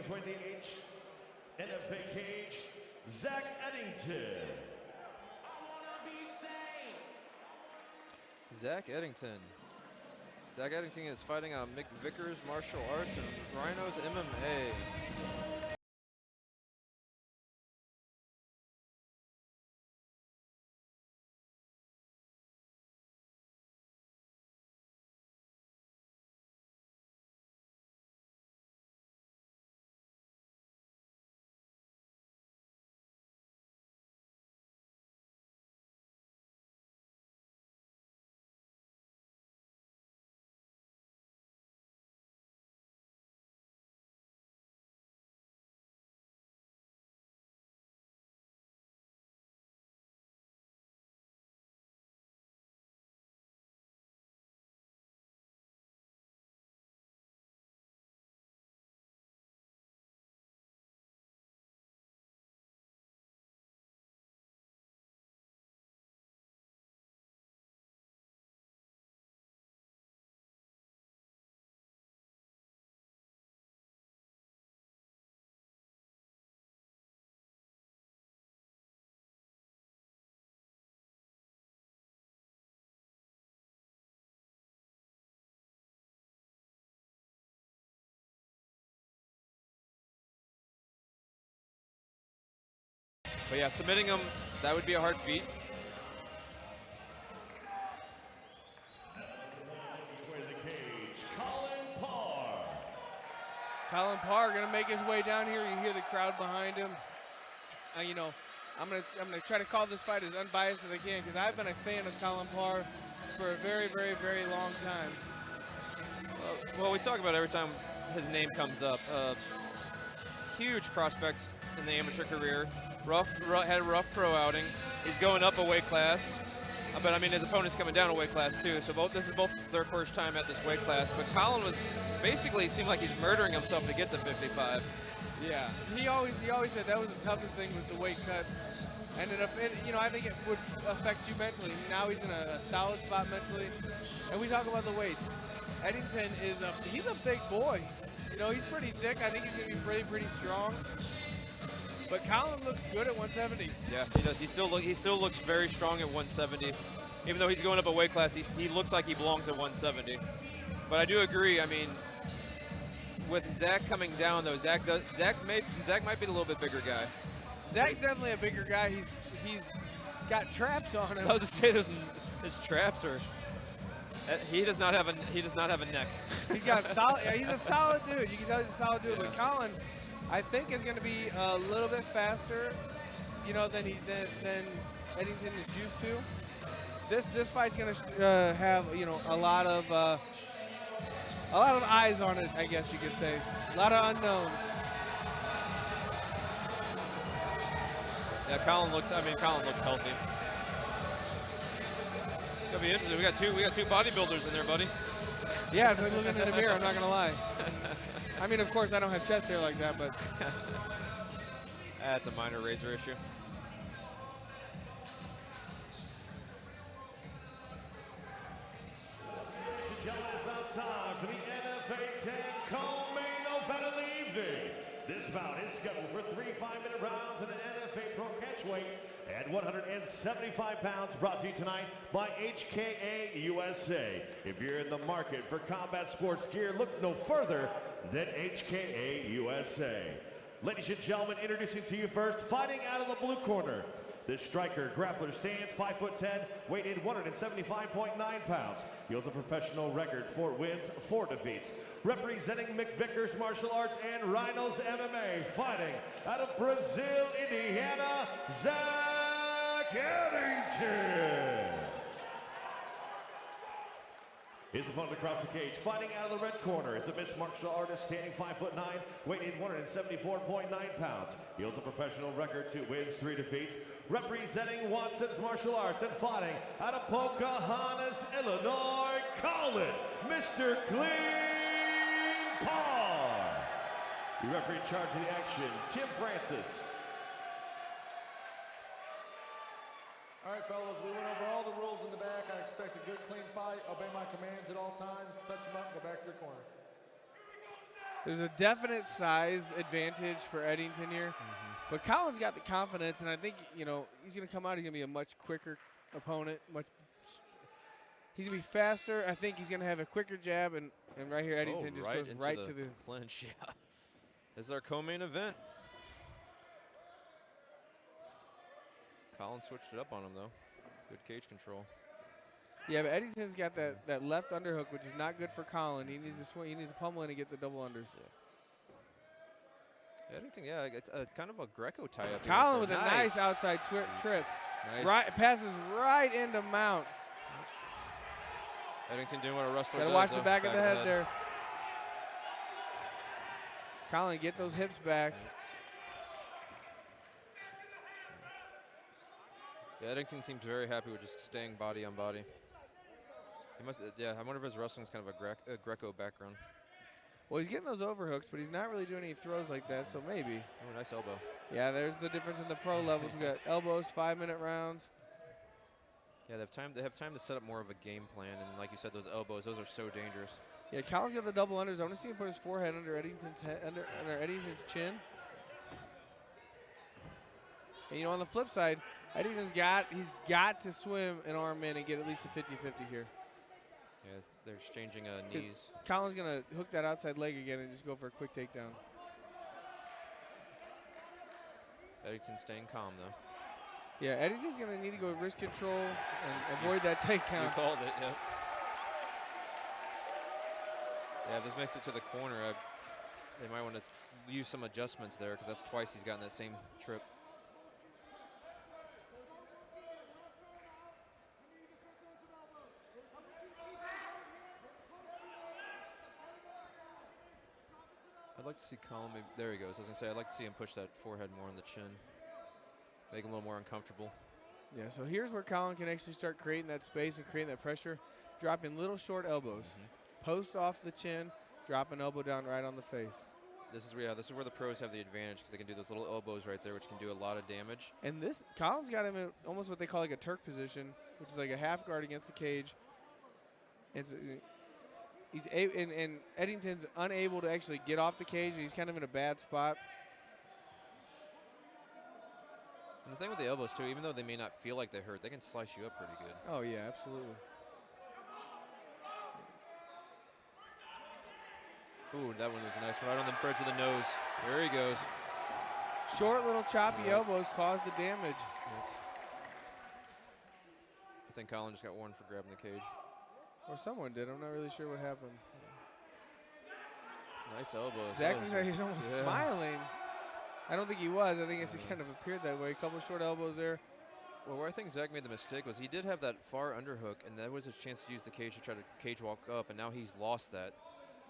between the NFA cage, Zach Edington. Zach Edington. Zach Edington is fighting on Mick Vickers Martial Arts and Rhinos MMA. But yeah, submitting him, that would be a hard feat. Colin Parr. Colin Parr gonna make his way down here. You hear the crowd behind him. You know, I'm gonna try to call this fight as unbiased as I can because I've been a fan of Colin Parr for a very, very, very long time. Well, we talk about it every time his name comes up. Huge prospects in the amateur career. Had a rough pro outing. He's going up a weight class. But I mean, his opponent's coming down a weight class too. So this is both their first time at this weight class. But Colin was basically seemed like he's murdering himself to get to 55. Yeah, he always said that was the toughest thing was the weight cut. And you know, I think it would affect you mentally. Now he's in a solid spot mentally. And we talk about the weights. Edington he's a big boy. You know, he's pretty thick. I think he's gonna be pretty strong. But Colin looks good at 170. Yeah, he does. He still looks very strong at 170. Even though he's going up a weight class, he looks like he belongs at 170. But I do agree. I mean, with Zach coming down though, Zach might be a little bit bigger guy. Zach's definitely a bigger guy. He's got traps on him. I was just say his traps are. He does not have a neck. He's got solid. Yeah, he's a solid dude. You can tell he's a solid dude. But Colin, I think, is going to be a little bit faster, you know, than Edington is used to. This fight's going to have, you know, a lot of eyes on it, I guess you could say. A lot of unknowns. Yeah, Colin looks healthy. It's gonna be interesting. We got two bodybuilders in there, buddy. Yeah, it's like looking in the mirror. I'm not gonna lie. I mean, of course, I don't have chest hair like that, but that's a minor razor issue. Time for the NFA 10 co-main event of the evening. This bout is scheduled for 3 5-minute rounds in an NFA Pro Catchweight at 175 pounds, brought to you tonight by HKA USA. If you're in the market for combat sports gear, look no further than HKA USA. Ladies and gentlemen, introducing to you first, fighting out of the blue corner. This striker, grappler, stands 5'10", weighed in 175.9 pounds. He holds a professional record, 4 wins, 4 defeats. Representing Mick Vickers Martial Arts and Rhinos MMA, fighting out of Brazil, Indiana, Zach Edington. His opponent across the cage, fighting out of the red corner, is a mixed martial artist, standing 5'9", weighed in 174.9 pounds. He holds a professional record, 2 wins, 3 defeats. Representing Watson's Martial Arts and fighting out of Pocahontas, Illinois, Colin, Mr. Clean Parr. The referee in charge of the action, Tim Francis. All right, fellas, we went over all the rules in the back. I expect a good, clean fight. Obey my commands at all times. Touch him up, go back to your corner. There's a definite size advantage for Edington here. But Colin's got the confidence, and I think, you know, he's going to come out. He's going to be a much quicker opponent. He's going to be faster. I think he's going to have a quicker jab, and right here, Edington just goes right to the clinch. Yeah, this is our co-main event. Colin switched it up on him, though. Good cage control. Yeah, but Edington's got that left underhook, which is not good for Colin. He needs to swing. He needs to pummel in and get the double unders. Yeah. Edington, yeah, it's kind of a Greco tie-up. Colin with a nice outside trip. Nice. Right, passes right into Mount. Edington doing what a wrestler does. Got to watch the back of the head there. Colin, get those hips back. Yeah, Edington seems very happy with just staying body on body. He must, yeah, I wonder if his wrestling is kind of a Greco background. Well, he's getting those overhooks, but he's not really doing any throws like that, so maybe. Oh, nice elbow. Yeah, there's the difference in the pro levels. We got elbows, 5-minute rounds. Yeah, they have time to set up more of a game plan, and like you said, those elbows, those are so dangerous. Yeah, Colin's got the double unders. I want to see him put his forehead under Eddington's head, under Eddington's chin. And you know, on the flip side, Eddington's got to swim an arm in and get at least a 50-50 here. Yeah, they're exchanging knees. Colin's going to hook that outside leg again and just go for a quick takedown. Edington staying calm, though. Yeah, Eddington's going to need to go wrist control and avoid that takedown. You called it, yeah. Yeah, if this makes it to the corner, they might want to use some adjustments there because that's twice he's gotten that same trip. I'd like to see Colin, maybe, there he goes. I was going to say, I'd like to see him push that forehead more on the chin. Make him a little more uncomfortable. Yeah, so here's where Colin can actually start creating that space and creating that pressure, dropping little short elbows. Post off the chin, drop an elbow down right on the face. This is where the pros have the advantage because they can do those little elbows right there, which can do a lot of damage. And this, Colin's got him in almost what they call like a Turk position, which is like a half guard against the cage. And Eddington's unable to actually get off the cage. He's kind of in a bad spot. And the thing with the elbows, too, even though they may not feel like they hurt, they can slice you up pretty good. Oh, yeah, absolutely. Ooh, that one was a nice one. Right on the bridge of the nose. There he goes. Short little choppy elbows caused the damage. Yep. I think Colin just got warned for grabbing the cage. Or someone did. I'm not really sure what happened. Nice elbows. Zach looks like he's almost smiling. I don't think he was. I think it's kind of appeared that way. A couple short elbows there. Well, where I think Zach made the mistake was he did have that far underhook, and that was his chance to use the cage to try to cage walk up, and now he's lost that.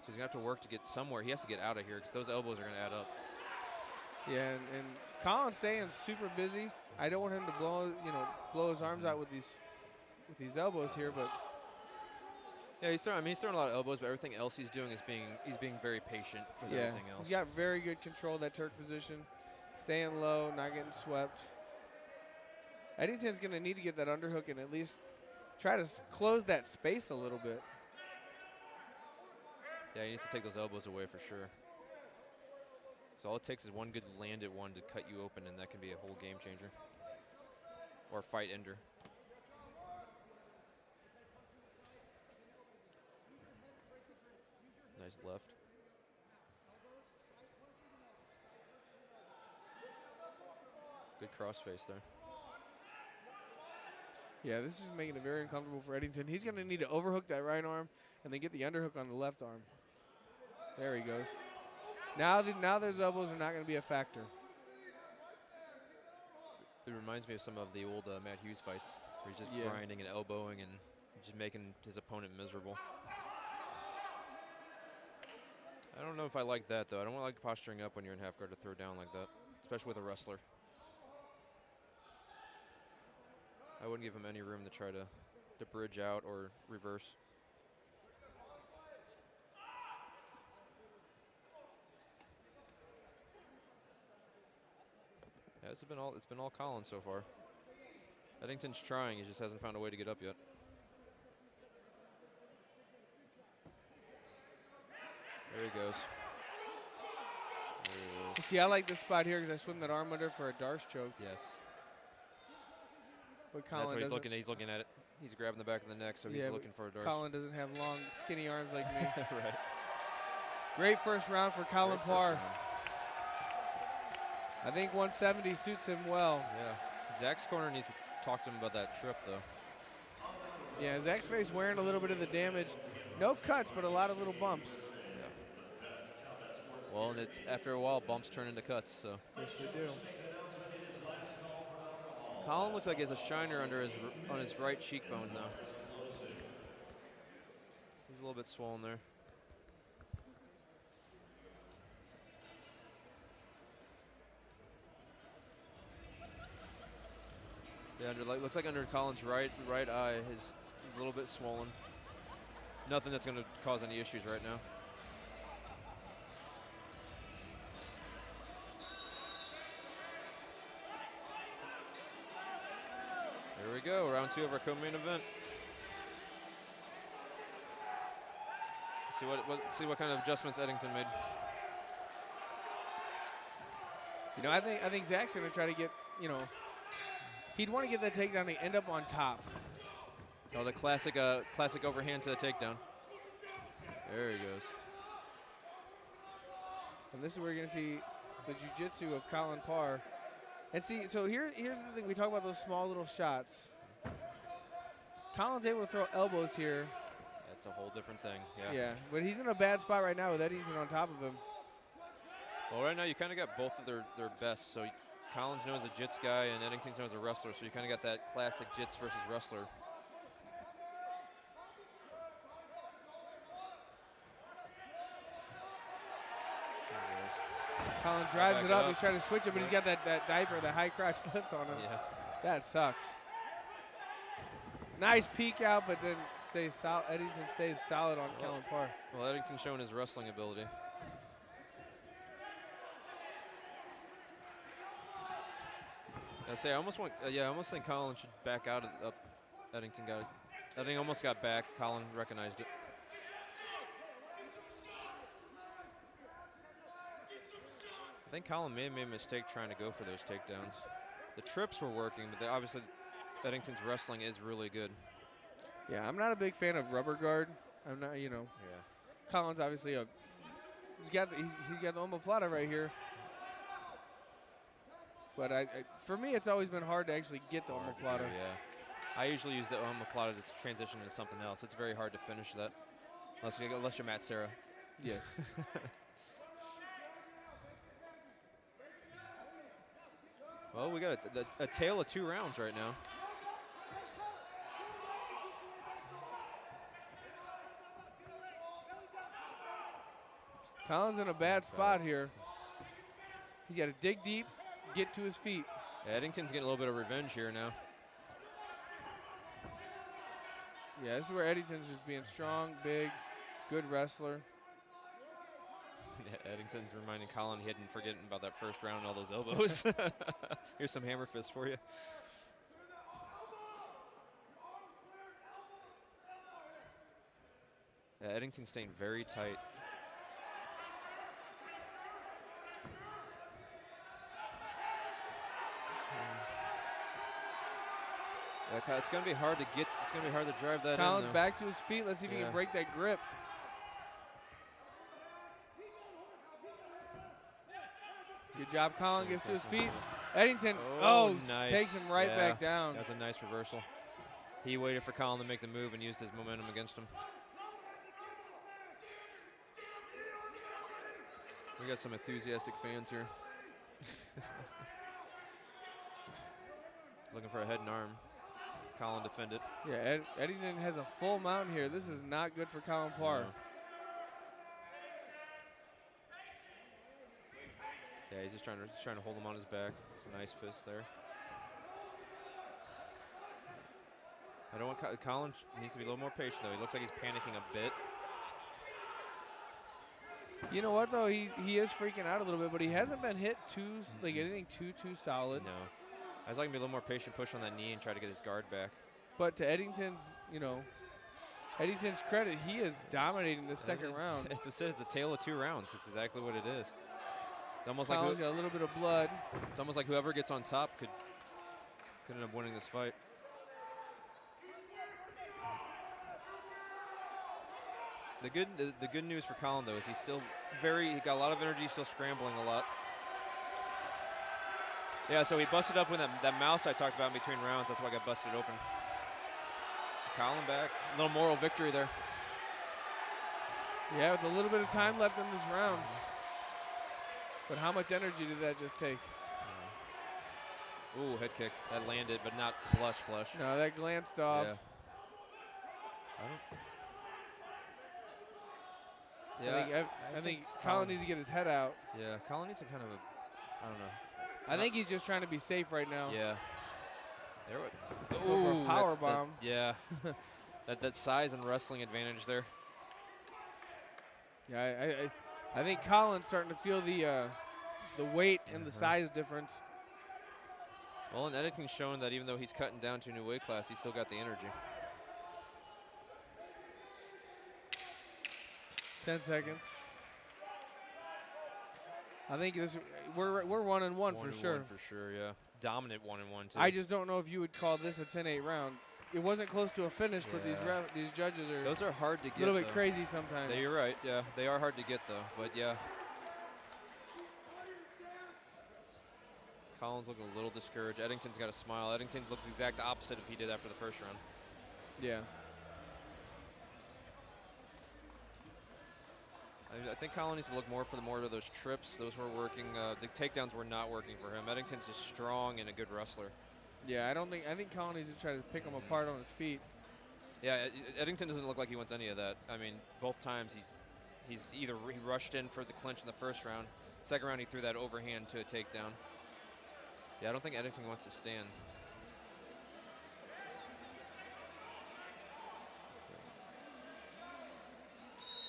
So he's going to have to work to get somewhere. He has to get out of here because those elbows are going to add up. Yeah, and Colin's staying super busy. I don't want him to blow his arms out with these elbows here, but yeah, he's throwing a lot of elbows, but everything else he's doing is he's being very patient with everything else. He's got very good control of that Turk position, staying low, not getting swept. Eddington's going to need to get that underhook and at least try to close that space a little bit. Yeah, he needs to take those elbows away for sure. So all it takes is one good landed one to cut you open, and that can be a whole game changer. Or fight ender. Nice left. Good crossface there. Yeah, this is making it very uncomfortable for Edington. He's going to need to overhook that right arm and then get the underhook on the left arm. There he goes. Now those elbows are not going to be a factor. It reminds me of some of the old Matt Hughes fights where he's just grinding and elbowing and just making his opponent miserable. I don't know if I like that, though. I don't like posturing up when you're in half guard to throw down like that, especially with a wrestler. I wouldn't give him any room to try to bridge out or reverse. Yeah, it's been all Colin so far. Eddington's trying, he just hasn't found a way to get up yet. There he goes. See, I like this spot here because I swim that arm under for a Darce choke. Yes. But Colin That's what he's doesn't. looking at. He's looking at it. He's grabbing the back of the neck, so he's Yeah, looking for a Darce. Colin doesn't have long, skinny arms like me. Right. Great first round for Colin Great first Parr. round. I think 170 suits him well. Yeah. Zach's corner needs to talk to him about that trip, though. Yeah, Zach's face wearing a little bit of the damage. No cuts, but a lot of little bumps. Yeah. Well, and it's after a while, bumps turn into cuts. So. Yes, they do. Colin looks like he has a shiner on his right cheekbone, though. He's a little bit swollen there. Yeah, looks like under Colin's right eye is a little bit swollen. Nothing that's going to cause any issues right now. Here we go, round 2 of our co-main event. See what kind of adjustments Edington made. You know, I think Zach's gonna try to get, you know, he'd want to get that takedown and end up on top. Oh, the classic overhand to the takedown. There he goes. And this is where you're gonna see the jiu-jitsu of Colin Parr. And see, so here's the thing, we talk about those small little shots. Colin's able to throw elbows here. That's a whole different thing, yeah. Yeah, but he's in a bad spot right now with Edington on top of him. Well, right now you kind of got both of their best. So Colin's known as a jits guy and Edington's known as a wrestler. So you kind of got that classic jits versus wrestler. Colin drives it up. He's trying to switch it, but he's got that diaper, the high crotch lift on him. Yeah. That sucks. Nice peek out, but then stays solid. Edington stays solid on Colin Parr. Well, Edington's showing his wrestling ability. I almost think Colin should back out of Edington got it. I think almost got back. Colin recognized it. I think Colin may have made a mistake trying to go for those takedowns. The trips were working, but obviously Edington's wrestling is really good. Yeah, I'm not a big fan of rubber guard. I'm not, you know. Yeah. Colin's obviously he's got the omoplata right here. But for me, it's always been hard to actually get the omoplata. Yeah. I usually use the omoplata to transition into something else. It's very hard to finish that, unless you're Matt Serra. Yes. Well, we got a tale of 2 rounds right now. Colin's in a bad spot here. He got to dig deep, get to his feet. Yeah, Edington's getting a little bit of revenge here now. Yeah, this is where Edington's just being strong, big, good wrestler. Yeah, Edington's reminding Colin he hadn't forgotten about that first round and all those elbows. Here's some hammer fists for you. Yeah, Edington's staying very tight. Yeah, it's gonna be hard to get. It's gonna be hard to drive that Colin's in. back to his feet. Let's see if he can break that grip. Good job, Colin gets to his feet. Edington, nice. Takes him right back down. That's a nice reversal. He waited for Colin to make the move and used his momentum against him. We got some enthusiastic fans here. Looking for a head and arm. Colin defended. Yeah, Edington has a full mount here. This is not good for Colin Parr. No. Yeah, he's just trying to hold him on his back. Some nice fists there. I don't want Colin needs to be a little more patient though. He looks like he's panicking a bit. You know what though? He is freaking out a little bit, but he hasn't been hit anything too solid. No. I was like to be a little more patient, push on that knee and try to get his guard back. But to Edington's credit, he is dominating the second round. It's a tale of 2 rounds. It's exactly what it is. It's almost Colin's got a little bit of blood. it's almost like whoever gets on top could end up winning this fight. The good news for Colin though is he got a lot of energy, still scrambling a lot. Yeah, so he busted up with that mouse I talked about in between rounds. That's why I got busted open. Colin back, a little moral victory there. Yeah, with a little bit of time left in this round. But how much energy did that just take? Ooh, head kick. That landed, but not flush. No, that glanced off. Yeah. I think Colin needs to get his head out. Yeah, Colin needs to kind of, I don't know. I think he's just trying to be safe right now. Yeah. There we Ooh, power bomb. Yeah. that size and wrestling advantage there. Yeah, I think Colin's starting to feel the weight and the size difference. Well, and Edington's shown that even though he's cutting down to a new weight class, he's still got the energy. 10 seconds. I think we're 1-1 for sure. For sure, yeah. Dominant 1-1 too. I just don't know if you would call this a 10-8 round. It wasn't close to a finish, but these judges are those are hard to get. A little bit crazy sometimes. You're right. Yeah, they are hard to get though. But yeah. Colin's looking a little discouraged. Edington's got a smile. Edington looks the exact opposite of he did after the first round. Yeah. I think Colin needs to look more of those trips. Those were working. The takedowns were not working for him. Edington's just strong and a good wrestler. Yeah, I think Colin needs to try to pick him apart on his feet. Yeah, Edington doesn't look like he wants any of that. I mean, both times he rushed in for the clinch in the first round. Second round he threw that overhand to a takedown. Yeah, I don't think Edington wants to stand.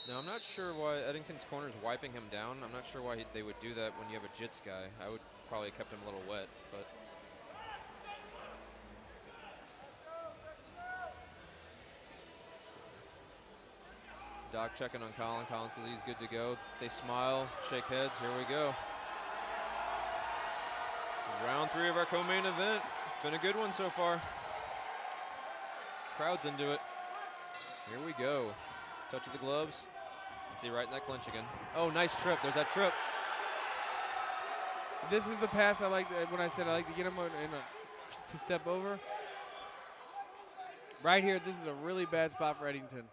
Now, I'm not sure why Edington's corner is wiping him down. I'm not sure why they would do that when you have a jits guy. I would probably have kept him a little wet, but. Doc checking on Colin. Colin says he's good to go. They smile, shake heads. Here we go. Round 3 of our co-main event. It's been a good one so far. Crowd's into it. Here we go. Touch of the gloves. Let's see, right in that clinch again. Oh, nice trip. There's that trip. This is the pass I like when I said I like to get him to step over. Right here, this is a really bad spot for Edington.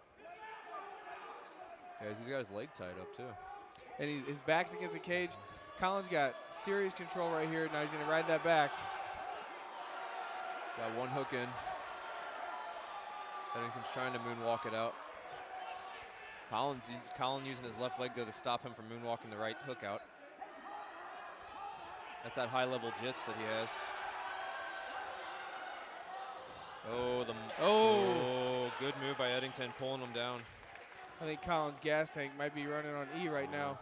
Yeah, he's got his leg tied up, too. And his back's against the cage. Colin's got serious control right here. Now he's going to ride that back. Got one hook in. Edington's trying to moonwalk it out. Colin using his left leg to stop him from moonwalking the right hook out. That's that high-level jits that he has. Oh, good move by Edington, pulling him down. I think Colin's gas tank might be running on E right now.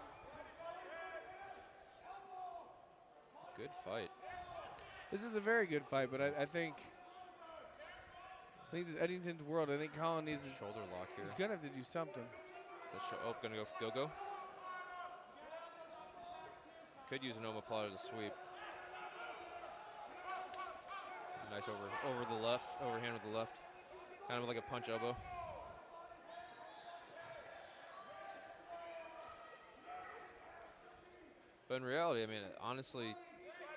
Good fight. This is a very good fight, but I think this is Edington's world. I think Colin needs a shoulder lock here. He's going to have to do something. Gonna go. Could use an omoplata to sweep. Nice over the left, overhand with the left. Kind of like a punch elbow. But in reality, I mean, honestly,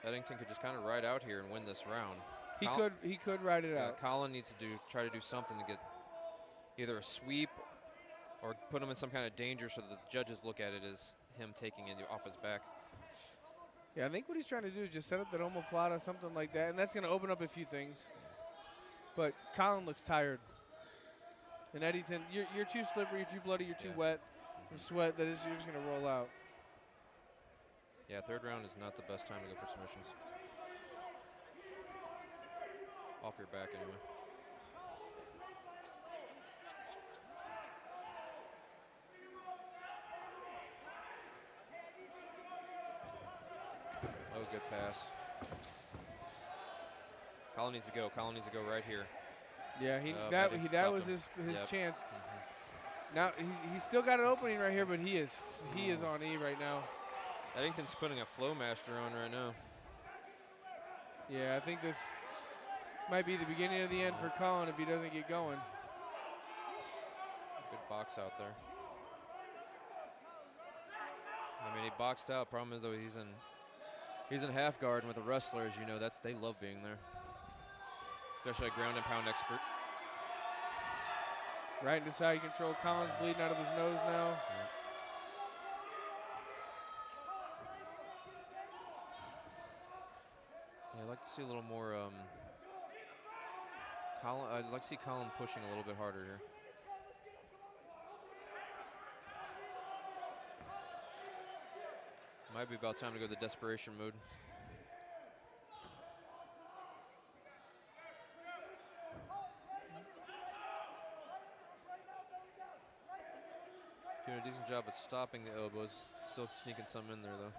Edington could just kind of ride out here and win this round. He could ride it out. Colin needs to try to do something to get either a sweep or put him in some kind of danger so that the judges look at it as him taking it off his back. Yeah, I think what he's trying to do is just set up that omoplata, something like that, and that's going to open up a few things. But Colin looks tired. And Edington, you're too slippery, you're too bloody, you're too wet from sweat. You're just going to roll out. Yeah, third round is not the best time to go for submissions. Off your back anyway. Oh, good pass. Colin needs to go. Colin needs to go right here. Yeah, that was his chance. Now he's still got an opening right here, but he is on E right now. Edington's putting a flow master on right now. Yeah, I think this might be the beginning of the end for Colin if he doesn't get going. Good box out there. I mean, he boxed out. Problem is, though, he's in half guard, and with the wrestlers, you know, they love being there. Especially a ground and pound expert. Right into side control. Colin's bleeding out of his nose now. Yeah, I'd like to see a little more Colin. I'd like to see Colin pushing a little bit harder here. Might be about time to go to the desperation mode. Doing a decent job at stopping the elbows. Still sneaking some in there, though.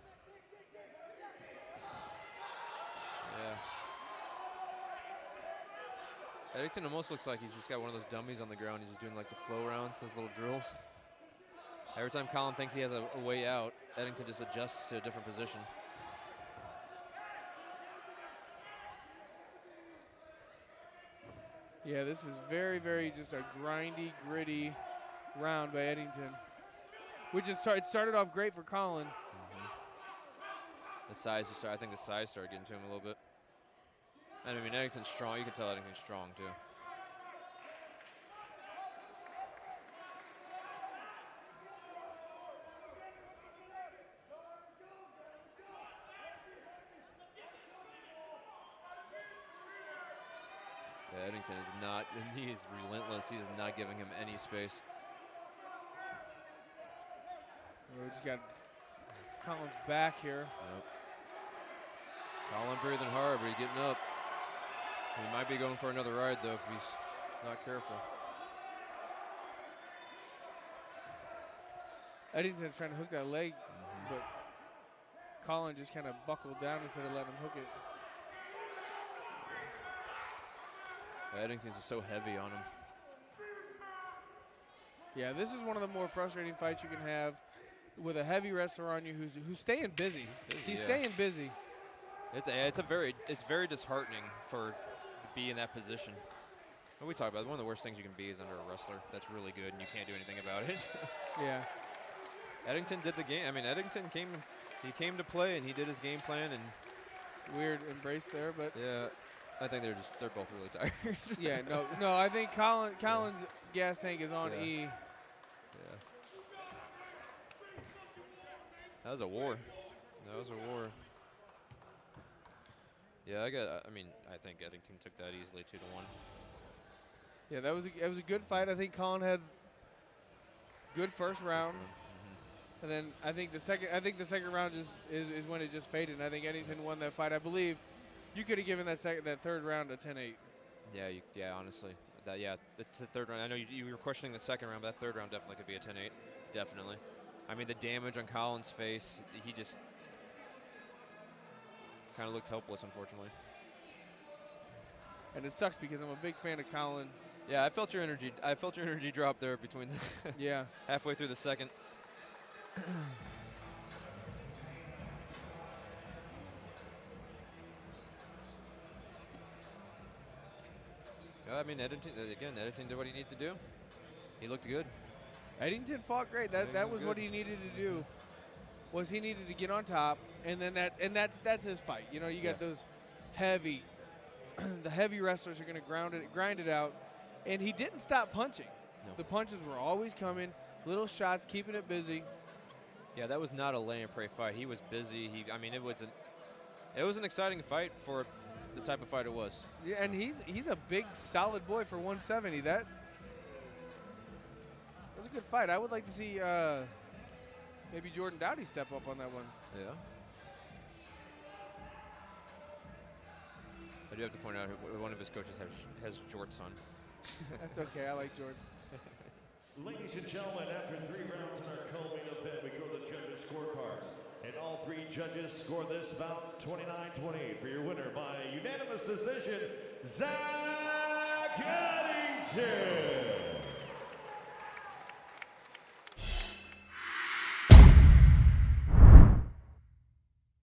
Yeah. Edington almost looks like he's just got one of those dummies on the ground. He's just doing like the flow rounds, those little drills. Every time Colin thinks he has a way out, Edington just adjusts to a different position. Yeah, this is very, very just a grindy, gritty round by Edington. It started off great for Colin. The size I think the size started getting to him a little bit. And I mean, Edington's strong. You can tell Edington's strong too. Yeah, Edington is not, he is relentless. He is not giving him any space. We just got Colin's back here. Yep. Colin breathing hard, but he's getting up. He might be going for another ride, though, if he's not careful. Edington's trying to hook that leg, but Colin just kind of buckled down instead of letting him hook it. Edington's just so heavy on him. Yeah, this is one of the more frustrating fights you can have with a heavy wrestler on you who's staying busy. He's staying busy. It's very disheartening to be in that position. What we talk about, one of the worst things you can be is under a wrestler that's really good and you can't do anything about it. Yeah. Eddington did the game. I mean, Eddington came to play and he did his game plan and weird embrace there, but yeah, I think they're both really tired. Yeah, no, I think Colin's gas tank is on E. Yeah. That was a war. Yeah, I think Edington took that easily 2-1. Yeah, it was a good fight. I think Colin had good first round. And then I think the second round is when it just faded. And I think Edington won that fight. I believe you could have given that third round a 10-8. Yeah, honestly. The third round. I know you were questioning the second round, but that third round definitely could be a 10-8. Definitely. I mean, the damage on Colin's face, he just kind of looked helpless, unfortunately. And it sucks because I'm a big fan of Colin. Yeah, I felt your energy drop there between the halfway through the second. I mean, Edington did what he needed to do. He looked good. Eddington fought great. That was what he needed to do. Was he needed to get on top, and then that's his fight. You know, you got those heavy, the heavy wrestlers are going to grind it out, and he didn't stop punching. No. The punches were always coming, little shots, keeping it busy. Yeah, that was not a lay and pray fight. He was busy. It was an exciting fight for the type of fight it was. Yeah, and he's a big, solid boy for 170. That was a good fight. I would like to see maybe Jordan Dowdy step up on that one. Yeah. I do have to point out one of his coaches has jorts on. That's okay. I like Jordan. Ladies and gentlemen, after 3 rounds in our co-main event, we go to the judges' scorecards. And all 3 judges score this bout 29-28 for your winner by unanimous decision, Zach Edington.